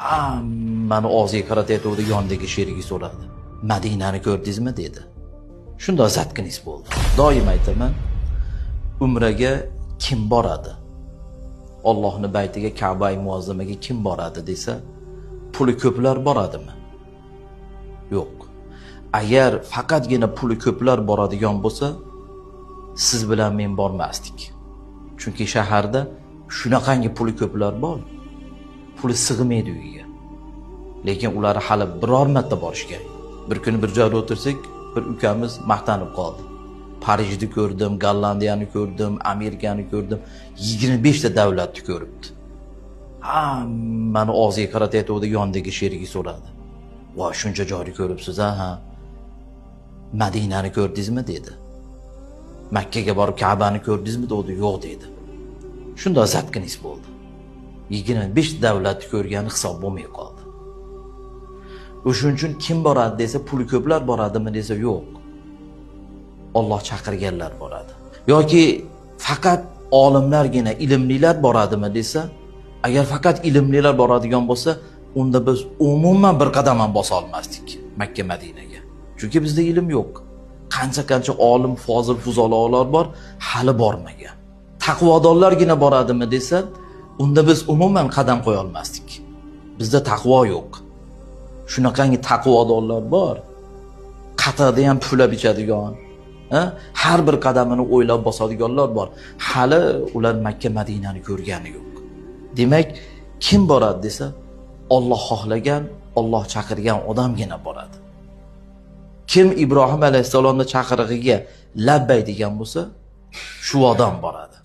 Hammani og'ziga qaratayotganda yondagi sherigi so'radi. Madinani ko'rdingizmi dedi. Shunda zatkinis bo'ldi. Doim aytaman, umraga kim boradi? Allohning baytiga, Ka'ba-i muazzamaga kim boradi desa, puli ko'plar boradimi? Yo'q. Agar faqatgina puli ko'plar boradigan bo'lsa, siz bilan men bormasdik. Chunki shaharda shunaqangi puli ko'plar bor. Puli sig'maydi uyiga. Lekin ular hali biror marta borishgan. Bir kuni bir joyda o'tirsak, bir ukamiz maqtanib qoldi. Parijni ko'rdim, Gollandiyani ko'rdim, Amerikani ko'rdim, 25 ta davlatni ko'ribdi. Hammani og'ziga qaratayotganda yondagi sherigi so'radi. "Voy, shuncha joyni ko'ribsiz, ha? Madinani ko'rdingizmi?" dedi. "Makkaga borib Ka'bani ko'rdingizmi?" dedi. "Yo'q" dedi. Shunda zatkinis bo'ldi. 25 davlatni ko'rgani hisob bo'lmay qoldi. O'shuning uchun kim boradi desa, puli ko'plar boradimi desa, yo'q. Alloh chaqirganlar boradi. Yoki faqat olimlargina, ilmlilar boradimi desa, agar faqat ilmlilar boradigan bo'lsa, unda biz umuman bir qadam ham bosa olmasdik Makka Madinaga. Chunki bizda ilm yo'q. Qancha olim, fozil, fuzalolar bor, hali bormagan. Taqvodorlargina boradimi desa, unda biz umuman qadam qo'ya olmasdik. Bizda taqvo yo'q. Shunaqangi taqvodorlar bor. Qatada ham pulab ichadigan, har bir qadamini o'ylab bosadiganlar bor. Hali ular Makka Madinani ko'rgani yo'q. Demak, kim boradi desa, Alloh xohlagan, Alloh chaqirgan odamgina boradi. Kim Ibrohim alayhisalomning chaqirig'iga labbay degan bo'lsa, shu odam boradi.